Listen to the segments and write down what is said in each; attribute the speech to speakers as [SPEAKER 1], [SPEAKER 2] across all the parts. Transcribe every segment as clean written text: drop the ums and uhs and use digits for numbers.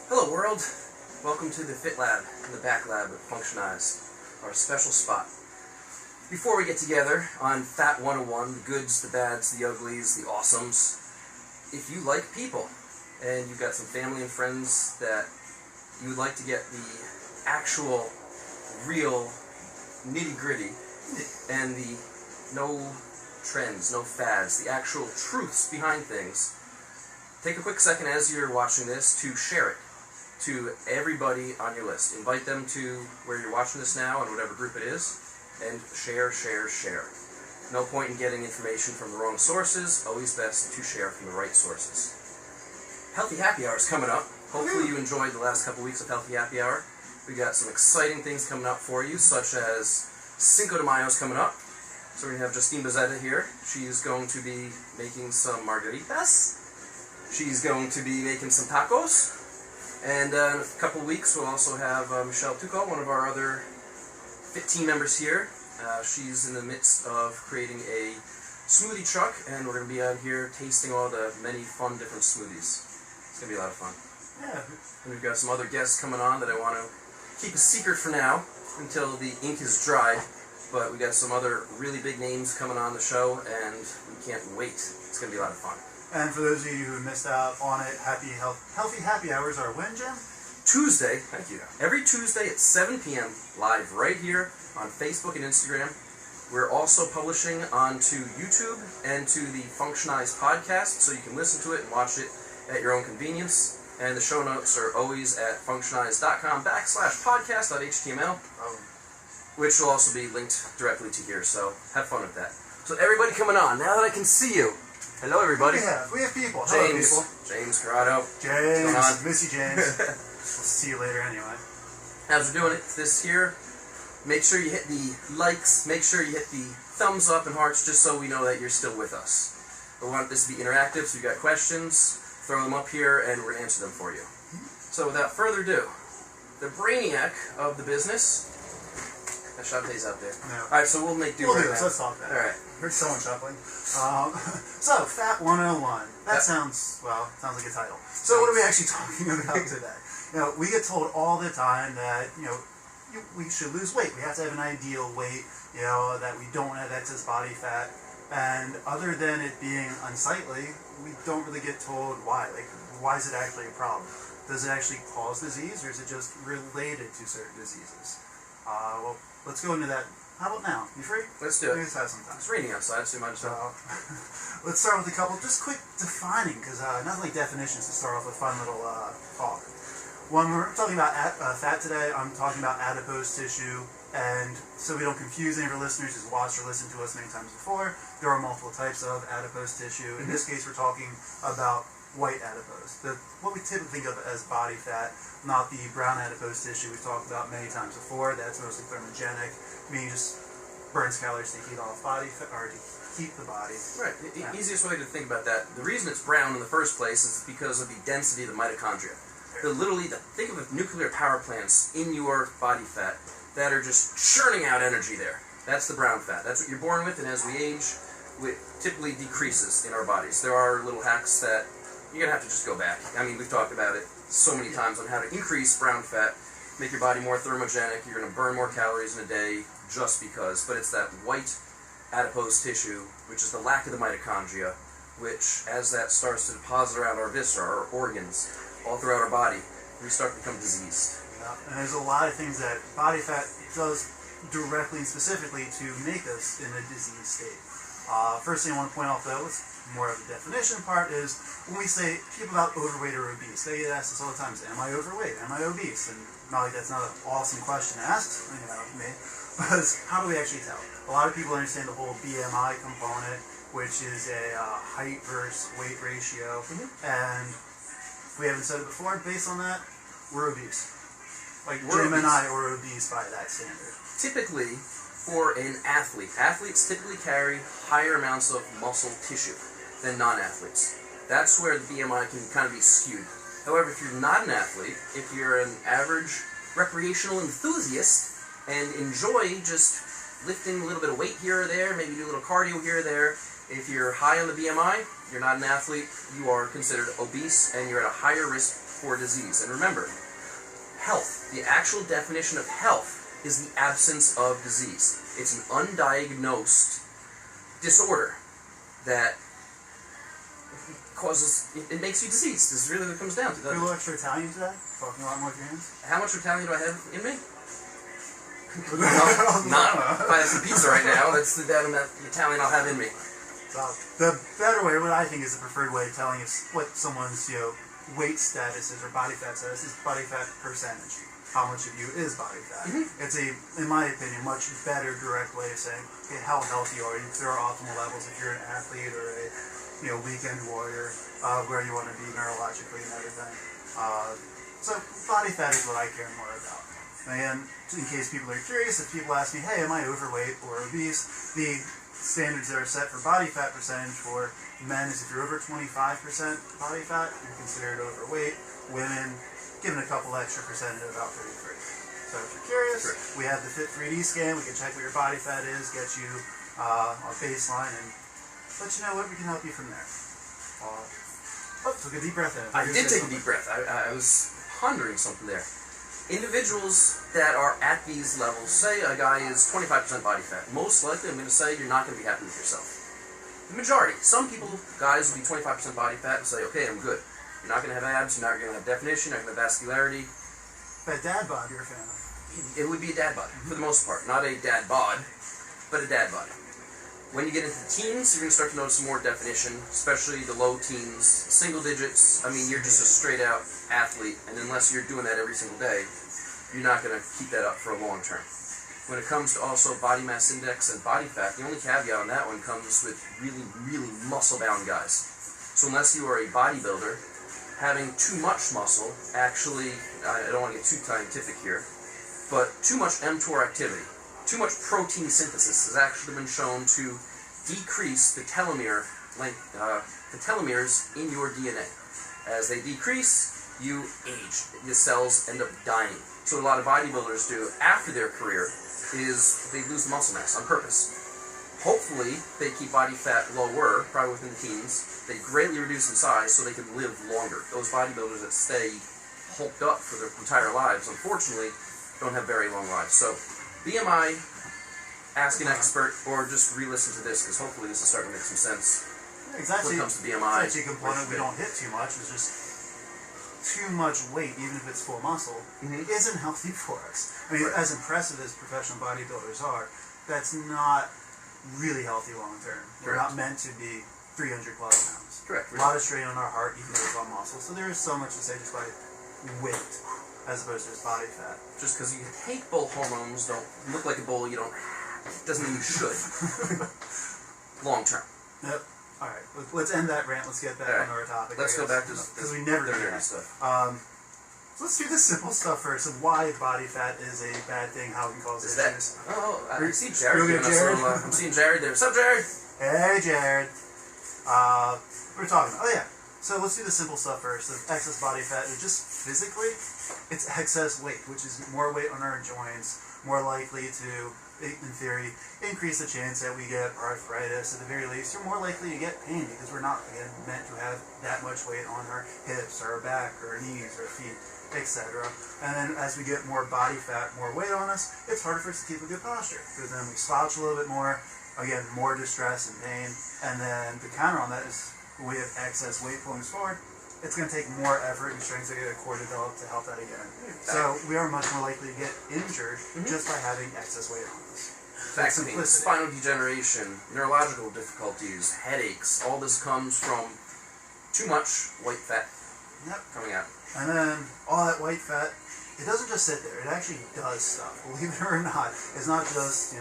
[SPEAKER 1] Hello world, welcome to the Fit Lab in the back lab at Functionised, our special spot. Before we get together on Fat 101, the goods, the bads, the uglies, the awesomes, if you like people and you've got some family and friends that you would like to get the actual, real, nitty-gritty and the no trends, no fads, the actual truths behind things, take a quick second as you're watching this to share it to everybody on your list. Invite them to where you're watching this now, on whatever group it is, and share, share, share. No point in getting information from the wrong sources, always best to share from the right sources. Healthy Happy Hour is coming up. Hopefully you enjoyed the last couple weeks of Healthy Happy Hour. We got some exciting things coming up for you, such as Cinco de Mayo's coming up. So we're going to have Justine Bezetta here. She's going to be making some margaritas. She's going to be making some tacos. And in a couple of weeks, we'll also have Michelle Tuco, one of our other Fit team members here. She's in the midst of creating a smoothie truck, and we're going to be out here tasting all the many fun different smoothies. It's going to be a lot of fun.
[SPEAKER 2] Yeah.
[SPEAKER 1] And we've got some other guests coming on that I want to keep a secret for now until the ink is dry. But we got some other really big names coming on the show, and we can't wait. It's going to be a lot of fun.
[SPEAKER 2] And for those of you who missed out on it, Healthy Happy Hours are when, Jim?
[SPEAKER 1] Tuesday, thank you. Every Tuesday at 7 p.m. live right here on Facebook and Instagram. We're also publishing onto YouTube and to the Functionized podcast, so you can listen to it and watch it at your own convenience. And the show notes are always at functionized.com/podcast.html, which will also be linked directly to here, so have fun with that. So everybody coming on, now that I can see you. Hello, everybody.
[SPEAKER 2] We have people.
[SPEAKER 1] James,
[SPEAKER 2] Hello, people.
[SPEAKER 1] James Corrado.
[SPEAKER 2] James, miss you, James. We'll see you later anyway.
[SPEAKER 1] As we're doing it this year, make sure you hit the likes, make sure you hit the thumbs up and hearts, just so we know that you're still with us. We want this to be interactive, so if you've got questions, throw them up here, and we're going to answer them for you. So without further ado, the brainiac of the business. Shantae's out there.
[SPEAKER 2] No.
[SPEAKER 1] Alright, so we'll make do right now.
[SPEAKER 2] Let's talk about it.
[SPEAKER 1] Alright.
[SPEAKER 2] Here's someone shuffling. So, Fat 101. That sounds like a title. So what are we actually talking about today? We get told all the time that, we should lose weight. We have to have an ideal weight, that we don't have excess body fat. And other than it being unsightly, we don't really get told why. Like, why is it actually a problem? Does it actually cause disease, or is it just related to certain diseases? Well, let's go into that. How about now? You free?
[SPEAKER 1] Let's do it.
[SPEAKER 2] Let's have some time.
[SPEAKER 1] It's raining outside, so you might as well.
[SPEAKER 2] Let's start with a couple, just quick defining, because nothing like definitions to start off with fun little talk. When we're talking about fat today, I'm talking about adipose tissue, and so we don't confuse any of our listeners who've watched or listened to us many times before, there are multiple types of adipose tissue. In this case, we're talking about white adipose, what we typically think of as body fat, not the brown adipose tissue we've talked about many times before. That's mostly thermogenic, meaning just burns calories to heat off body fat, or to heat the body.
[SPEAKER 1] Right. The easiest way to think about that, the reason it's brown in the first place is because of the density of the mitochondria. They're literally, think of nuclear power plants in your body fat that are just churning out energy there. That's the brown fat. That's what you're born with, and as we age, it typically decreases in our bodies. There are little hacks that you're going to have to just go back. I mean, we've talked about it so many times on how to increase brown fat, make your body more thermogenic. You're going to burn more calories in a day just because. But it's that white adipose tissue, which is the lack of the mitochondria, which, as that starts to deposit around our viscera, our organs, all throughout our body, we start to become diseased.
[SPEAKER 2] And there's a lot of things that body fat does directly and specifically to make us in a disease state. First thing I want to point out, though, is more of the definition part, is when we say people about overweight or obese, they get asked this all the time, am I overweight? Am I obese? And not like that's not an awesome question asked, me, but how do we actually tell? A lot of people understand the whole BMI component, which is a height versus weight ratio, and if we haven't said it before, based on that, we're obese. Like Jim and I are obese by that standard.
[SPEAKER 1] Typically, for an athlete, athletes typically carry higher amounts of muscle tissue than non-athletes. That's where the BMI can kind of be skewed. However, if you're not an athlete, if you're an average recreational enthusiast and enjoy just lifting a little bit of weight here or there, maybe do a little cardio here or there, if you're high on the BMI, you're not an athlete, you are considered obese and you're at a higher risk for disease. And remember, health, the actual definition of health, is the absence of disease. It's an undiagnosed disorder that causes, it makes you diseased. This is really what it comes down to.
[SPEAKER 2] Are you a little extra Italian today? Talking a lot more with your hands?
[SPEAKER 1] How much Italian do I have in me? Not. If I have some pizza right now, that's the amount of Italian I'll have in me.
[SPEAKER 2] So, the better way, what I think is the preferred way of telling us what someone's weight status is or body fat status is body fat percentage. How much of you is body fat? It's in my opinion, much better direct way of saying, okay, how healthy are you? There are optimal levels if you're an athlete or a weekend warrior, where you want to be neurologically and everything. So body fat is what I care more about. And in case people are curious, if people ask me, hey, am I overweight or obese? The standards that are set for body fat percentage for men is if you're over 25% body fat, you're considered overweight. Women, given a couple extra percentage at about 33. So if you're curious, we have the Fit 3D scan. We can check what your body fat is, get you a baseline, and let you know what we can help you from there. Took a deep breath in.
[SPEAKER 1] I did take a deep breath. I was pondering something there. Individuals that are at these levels, say a guy is 25% body fat, most likely I'm going to say you're not going to be happy with yourself. The majority. Some people, guys, will be 25% body fat and say, okay, I'm good. You're not going to have abs, you're not going to have definition, you're not going to have vascularity.
[SPEAKER 2] That dad bod you're a fan of?
[SPEAKER 1] It would be a dad bod, for the most part. Not a dad bod, but a dad bod. When you get into the teens, you're going to start to notice some more definition, especially the low teens, single digits. I mean, you're just a straight-out athlete, and unless you're doing that every single day, you're not going to keep that up for a long term. When it comes to also body mass index and body fat, the only caveat on that one comes with really, really muscle-bound guys. So unless you are a bodybuilder, having too much muscle, actually, I don't want to get too scientific here, but too much mTOR activity, too much protein synthesis has actually been shown to decrease the telomere length, the telomeres in your DNA. As they decrease, you age. The cells end up dying. So what a lot of bodybuilders do after their career is they lose muscle mass on purpose. Hopefully, they keep body fat lower, probably within the teens. They greatly reduce in size so they can live longer. Those bodybuilders that stay hulked up for their entire lives, unfortunately, don't have very long lives. So, BMI, ask an expert, or just re-listen to this, because hopefully this is starting to make some sense.
[SPEAKER 2] Exactly.
[SPEAKER 1] When it comes to BMI.
[SPEAKER 2] It's actually a component we don't hit too much. It's just too much weight, even if it's full muscle, isn't healthy for us. I mean, as impressive as professional bodybuilders are, that's not really healthy long term. We're not meant to be 300 plus pounds.
[SPEAKER 1] Correct.
[SPEAKER 2] A lot of strain on our heart, even though it's on muscle. So there is so much to say just by weight, as opposed to just body fat.
[SPEAKER 1] Just because you take bull hormones, don't look like a bull, you don't, doesn't mean you should. Long term.
[SPEAKER 2] Yep. All right. Let's end that rant. Let's get back on our topic.
[SPEAKER 1] Let's go back to
[SPEAKER 2] because we never do that
[SPEAKER 1] stuff.
[SPEAKER 2] So let's do the simple stuff first of why body fat is a bad thing, how it can cause issues.
[SPEAKER 1] I see Jared. I'm seeing Jared there. What's up, Jared?
[SPEAKER 2] Hey, Jared. We're talking. Oh, yeah. So let's do the simple stuff first. The excess body fat is just physically, it's excess weight, which is more weight on our joints, more likely to, in theory, increase the chance that we get arthritis. At the very least, you're more likely to get pain because we're not, again, meant to have that much weight on our hips, or our back, or our knees, or feet, etc. And then as we get more body fat, more weight on us, it's harder for us to keep a good posture because then we slouch a little bit more, again, more distress and pain. And then the counter on that is when we have excess weight pulling us forward, it's going to take more effort and strength to get a core developed to help that again. So we are much more likely to get injured just by having excess weight on us.
[SPEAKER 1] Spinal degeneration, neurological difficulties, headaches, all this comes from too much white fat coming out.
[SPEAKER 2] And then all that white fat, it doesn't just sit there. It actually does stuff. Believe it or not, it's not just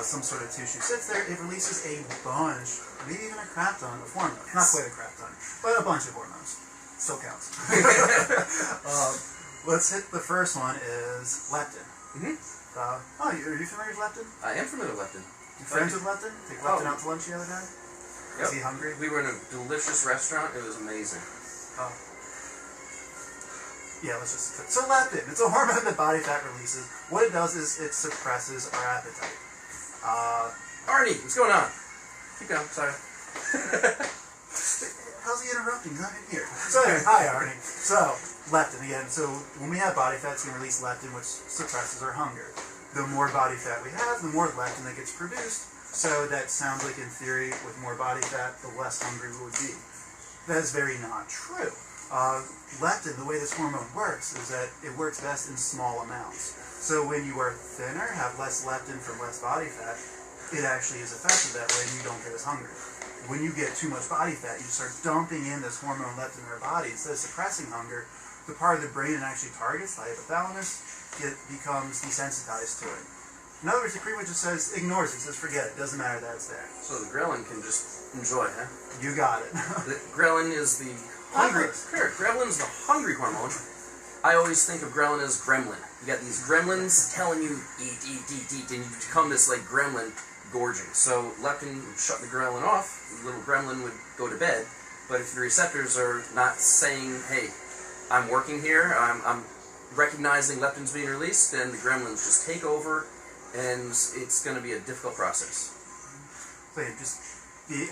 [SPEAKER 2] some sort of tissue sits there. It releases a bunch, maybe even a crap ton of hormones. Not quite a crap ton, but a bunch of hormones. Still counts. Let's hit the first one is leptin. Are you familiar with leptin?
[SPEAKER 1] I am familiar with leptin.
[SPEAKER 2] You friends with leptin? Take leptin out to lunch the other day? Is he hungry?
[SPEAKER 1] We were in a delicious restaurant. It was amazing.
[SPEAKER 2] Yeah, let's just... So leptin, it's a hormone that body fat releases. What it does is it suppresses our appetite.
[SPEAKER 1] Arnie, what's going on? Keep going, sorry.
[SPEAKER 2] how's he interrupting? He's not in here. So anyway, hi Arnie. So, leptin again. So when we have body fat, it's going to release leptin, which suppresses our hunger. The more body fat we have, the more leptin that gets produced. So that sounds like, in theory, with more body fat, the less hungry we would be. That is very not true. Leptin, the way this hormone works, is that it works best in small amounts. So when you are thinner, have less leptin from less body fat, it actually is effective that way and you don't get as hungry. When you get too much body fat, you start dumping in this hormone leptin in our body. Instead of suppressing hunger, the part of the brain it actually targets, the hypothalamus, becomes desensitized to it. In other words, it pretty much just says, ignores it, says forget it, doesn't matter that it's there.
[SPEAKER 1] So the ghrelin can just enjoy, huh?
[SPEAKER 2] You got it.
[SPEAKER 1] The ghrelin is the hungry. Sure, ghrelin is the hungry hormone. I always think of ghrelin as gremlin. You got these gremlins telling you eat, eat, eat, eat, and you become this like gremlin gorging. So leptin would shut the ghrelin off, the little gremlin would go to bed. But if the receptors are not saying, hey, I'm working here, I'm recognizing leptin's being released, then the gremlins just take over, and it's going to be a difficult process.
[SPEAKER 2] So yeah, just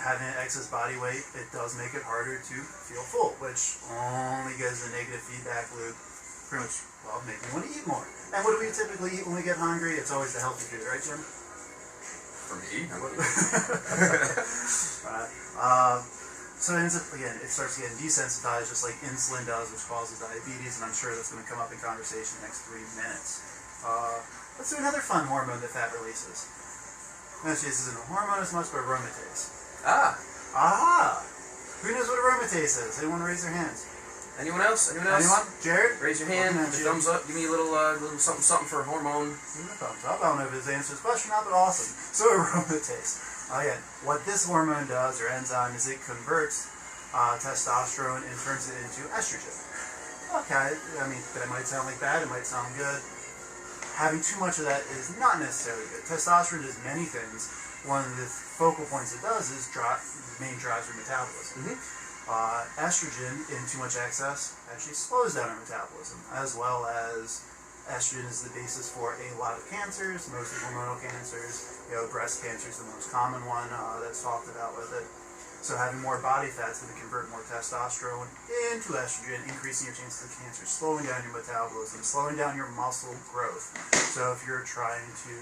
[SPEAKER 2] having an excess body weight, it does make it harder to feel full, which only gives a negative feedback loop. Pretty much, well, make me want to eat more. And what do we typically eat when we get hungry? It's always the healthy food, right, Jim?
[SPEAKER 1] For me?
[SPEAKER 2] Right. So it ends up, again, it starts getting desensitized just like insulin does, which causes diabetes, and I'm sure that's going to come up in conversation in the next 3 minutes. Let's do another fun hormone that fat releases. Actually, this isn't a hormone as much, but aromatase. Aha! Who knows what aromatase is? Anyone raise their hands?
[SPEAKER 1] Anyone else? Anyone else?
[SPEAKER 2] Anyone? Jared?
[SPEAKER 1] Raise your hand, give me a thumbs up, give me a little something for a hormone.
[SPEAKER 2] Give me a thumbs up. I don't know if this answers the question or not, but awesome. So aromatase. Again, what this hormone does, or enzyme, is it converts testosterone and turns it into estrogen. Okay, I mean, that might sound like bad, it might sound good. Having too much of that is not necessarily good. Testosterone does many things. One of the focal points it does is main drives your metabolism. Estrogen, in too much excess, actually slows down our metabolism, as well as estrogen is the basis for a lot of cancers, mostly hormonal cancers. Breast cancer is the most common one that's talked about with it. So having more body fat is going to convert more testosterone into estrogen, increasing your chances of cancer, slowing down your metabolism, slowing down your muscle growth. So if you're trying to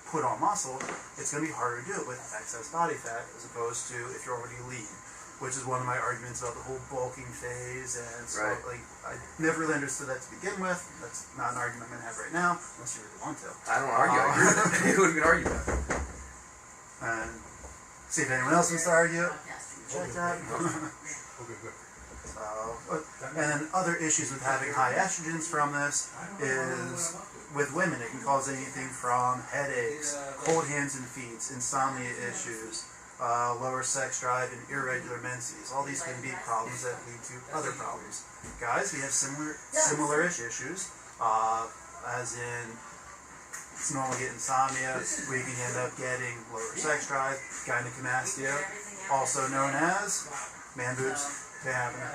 [SPEAKER 2] put on muscle, it's going to be harder to do it with excess body fat as opposed to if you're already lean, which is one of my arguments about the whole bulking phase. And so, like, I never really understood that to begin with. That's not an argument I'm going to have right now, unless you really want to.
[SPEAKER 1] I don't argue. I agree with it. Who would we argue about?
[SPEAKER 2] And see if anyone else wants to argue. Check that. And then other issues with having high estrogens from this is, with women, it can cause anything from headaches, cold hands and feet, insomnia issues, lower sex drive, and irregular menses. All these can be problems that lead to other problems. Guys, we have similar-ish issues, as in, it's normal to get insomnia, we can end up getting lower sex drive, gynecomastia, also known as man boobs.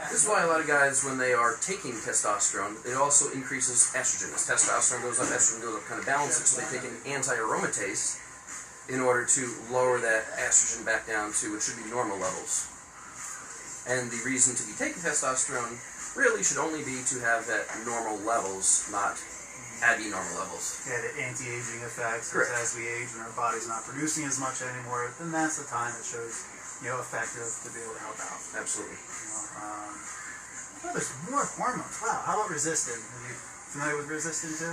[SPEAKER 1] This is why a lot of guys, when they are taking testosterone, it also increases estrogen. As testosterone goes up, estrogen goes up, kind of balances. So they take an anti-aromatase in order to lower that estrogen back down to what should be normal levels. And the reason to be taking testosterone really should only be to have that normal levels, not abnormal levels.
[SPEAKER 2] Yeah, the anti-aging effects.
[SPEAKER 1] Correct.
[SPEAKER 2] As we age, when our body's not producing as much anymore, then that's the time it shows, effective to be able to help out.
[SPEAKER 1] Absolutely.
[SPEAKER 2] There's more hormones. Wow. How about resistin? Are you familiar with resistin too?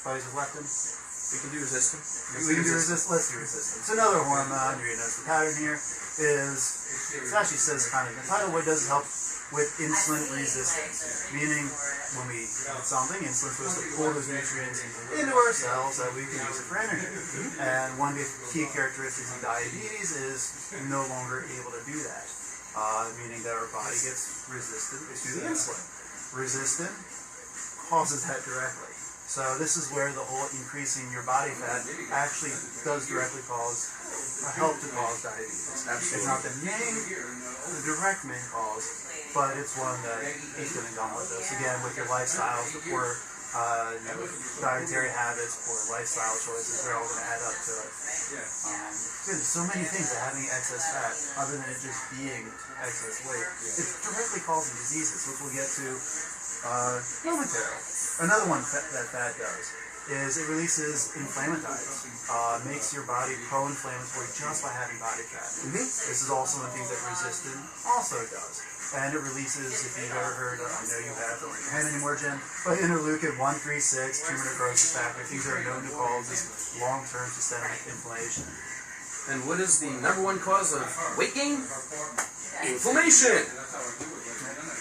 [SPEAKER 2] Bodies with leptin?
[SPEAKER 1] We can do resistin.
[SPEAKER 2] We can do resistin. Let's do resistin. So another hormone, you're going to notice the pattern here, is, it actually says kind of in the title, what does help with insulin resistance. Meaning, when we eat something, insulin's supposed to pull those nutrients into our cells so that we can use it for energy. And one of the key characteristics of diabetes is no longer able to do that. Meaning that our body gets resistant to the insulin. Resistant causes that directly. So this is where the whole increasing your body fat actually does directly help to cause diabetes.
[SPEAKER 1] Absolutely.
[SPEAKER 2] It's not the direct main cause, but it's one that is going to come with us. Again, with your lifestyles, the poor dietary habits, poor lifestyle choices, they're all going to add up to it. There's so many things that having excess fat, other than it just being excess weight, it's directly causing diseases, which we'll get to momentarily. Another one that fat does is it releases inflammatories, makes your body pro-inflammatory just by having body fat. This is also one of the things that resistant also does. And it releases, if you've ever heard, I know you have, don't raise your hand anymore, Jim, but interleukin 136, tumor necrosis factor, things that are known to cause this long-term systemic inflammation.
[SPEAKER 1] And what is the number one cause of weight gain? Inflammation!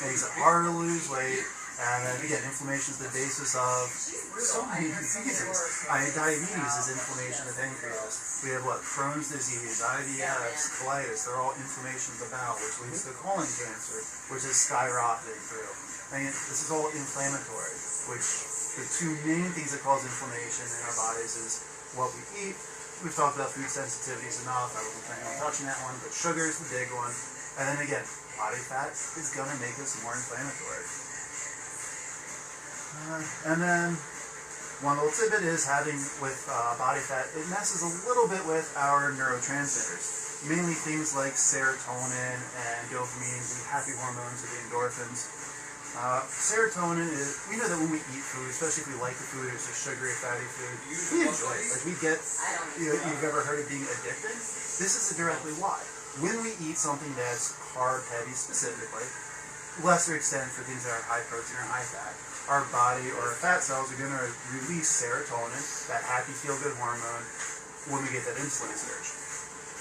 [SPEAKER 2] Makes it harder to lose weight, and then again, inflammation is the basis of so many diseases. Diabetes is inflammation of the pancreas. We have what? Crohn's disease, IBS, colitis, they're all inflammation of the bowel, which leads to colon cancer, which is skyrocketing through. I mean, this is all inflammatory, which the two main things that cause inflammation in our bodies is what we eat. We've talked about food sensitivities enough, I wasn't planning on touching that one, but sugar is the big one. And then again, body fat is going to make us more inflammatory. And then one little tidbit is having with body fat, it messes a little bit with our neurotransmitters. Mainly things like serotonin and dopamine, the happy hormones or the endorphins. Serotonin is, we know that when we eat food, especially if we like the food, it's a sugary, fatty food, we enjoy it. Like we get, you've ever heard of being addicted? This is directly why. When we eat something that's carb heavy specifically, lesser extent for things that are high protein or high fat, our body or our fat cells are going to release serotonin, that happy feel-good hormone, when we get that insulin surge.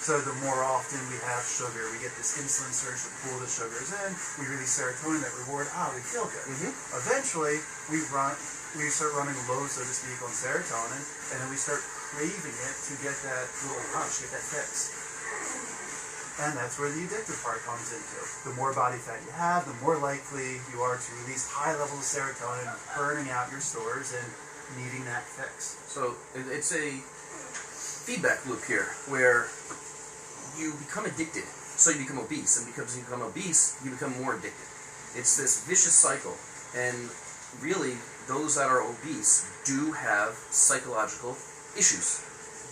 [SPEAKER 2] So the more often we have sugar, we get this insulin surge to pull the sugars in, we release serotonin, that reward, we feel good. Eventually, we start running low, so to speak, on serotonin, and then we start craving it to get that little rush, get that fix. And that's where the addictive part comes into. The more body fat you have, the more likely you are to release high levels of serotonin, burning out your stores and needing that fix.
[SPEAKER 1] So it's a feedback loop here where you become addicted, so you become obese, and because you become obese, you become more addicted. It's this vicious cycle, and really, those that are obese do have psychological issues.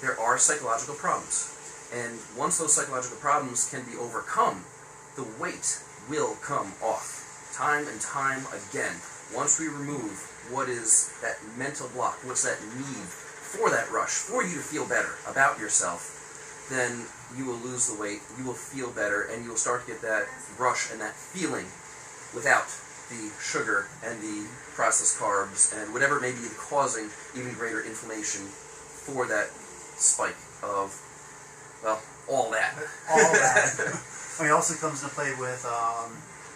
[SPEAKER 1] There are psychological problems. And once those psychological problems can be overcome, the weight will come off. Time and time again. Once we remove what is that mental block, what's that need for that rush, for you to feel better about yourself, then you will lose the weight, you will feel better, and you will start to get that rush and that feeling without the sugar and the processed carbs and whatever may be causing even greater inflammation for that spike of, well, all that.
[SPEAKER 2] All that. I mean, it also comes into play with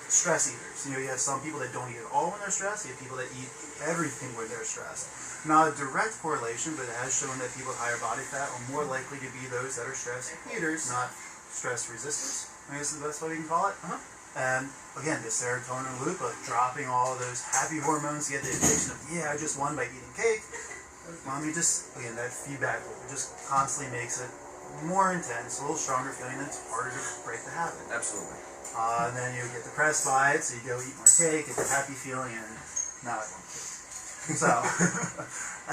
[SPEAKER 2] stress eaters. You have some people that don't eat at all when they're stressed. You have people that eat everything when they're stressed. Not a direct correlation, but it has shown that people with higher body fat are more likely to be those that are stress eaters, not stress resistors. I guess is the best way you can call it. And again, the serotonin loop of dropping all of those happy hormones to get the addiction of, I just won by eating cake. Well, I mean, just, again, that feedback loop just constantly makes it more intense, a little stronger feeling, and it's harder to break the habit.
[SPEAKER 1] Absolutely.
[SPEAKER 2] And then you get depressed by it, so you go eat more cake, get the happy feeling, and now I want cake. So,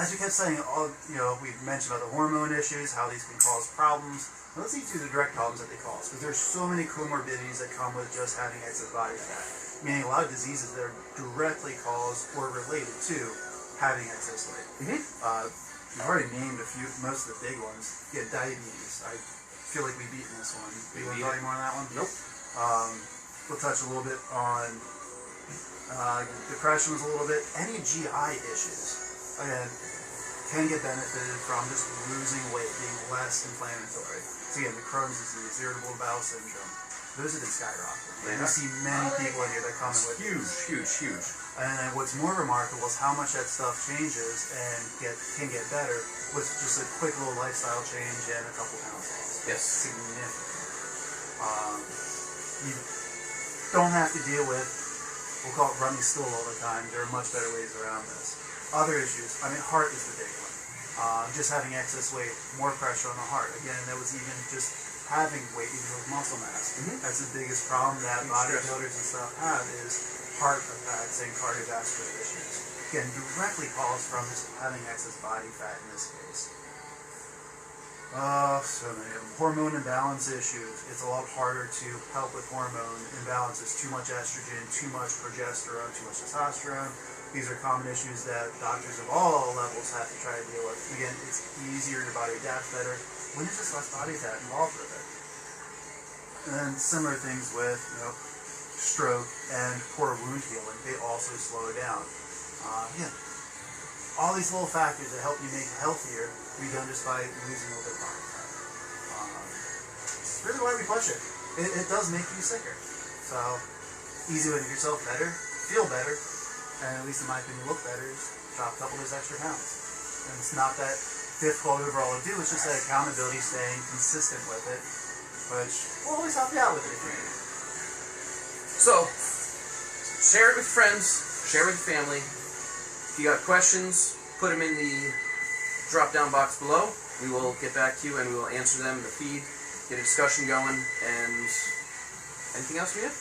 [SPEAKER 2] as we kept saying, we've mentioned about the hormone issues, how these can cause problems. Let's see through the direct problems that they cause, because there's so many comorbidities that come with just having excess body fat. Meaning a lot of diseases that are directly caused or related to having excess weight. I've already named most of the big ones. You get diabetes. I feel like we've beaten this one. Do you want to talk any more on that one?
[SPEAKER 1] Nope.
[SPEAKER 2] We'll touch a little bit on depression a little bit. Any GI issues, again, can get benefited from just losing weight, being less inflammatory. So again, the Crohn's disease, irritable bowel syndrome, those have been skyrocketing. We see many people in here that come in with
[SPEAKER 1] huge.
[SPEAKER 2] And then what's more remarkable is how much that stuff changes and can get better with just a quick little lifestyle change and a couple pounds lost.
[SPEAKER 1] Yes.
[SPEAKER 2] Significant. You don't have to deal with, we'll call it running stool all the time. There are much better ways around this. Other issues, heart is the big one. Just having excess weight, more pressure on the heart. Again, that was even just having weight, even with muscle mass. That's the biggest problem that bodybuilders and stuff have is heart attacks and cardiovascular issues. Again, directly caused from just having excess body fat in this case. So many of them. Hormone imbalance issues. It's a lot harder to help with hormone imbalances. Too much estrogen, too much progesterone, too much testosterone. These are common issues that doctors of all levels have to try to deal with. Again, it's easier, your body adapts better when there's just less body fat involved with it. And similar things with, stroke and poor wound healing. They also slow down. All these little factors that help you make it healthier, we done just by losing a little bit of body fat. It's really why we push it. It does make you sicker. So, easy way to make yourself better, feel better, and at least in my opinion look better, is drop a couple of those extra pounds. And it's not that difficult overall to do, it's just that accountability, staying consistent with it, which will always help you out with it if you need.
[SPEAKER 1] So, share it with friends, share it with family. If you got questions, put them in the drop-down box below. We will get back to you and we will answer them in the feed, get a discussion going, and anything else we have?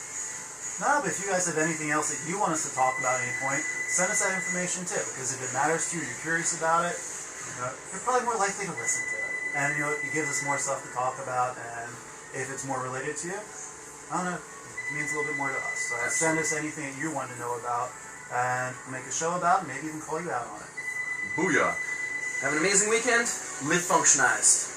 [SPEAKER 2] No, but if you guys have anything else that you want us to talk about at any point, send us that information too, because if it matters to you, you're curious about it, you're probably more likely to listen to it. And it gives us more stuff to talk about, and if it's more related to you, I don't know, it means a little bit more to us. So send us anything that you want to know about, and we'll make a show about it, maybe even call you out on it.
[SPEAKER 1] Booyah! Have an amazing weekend. Live functionized.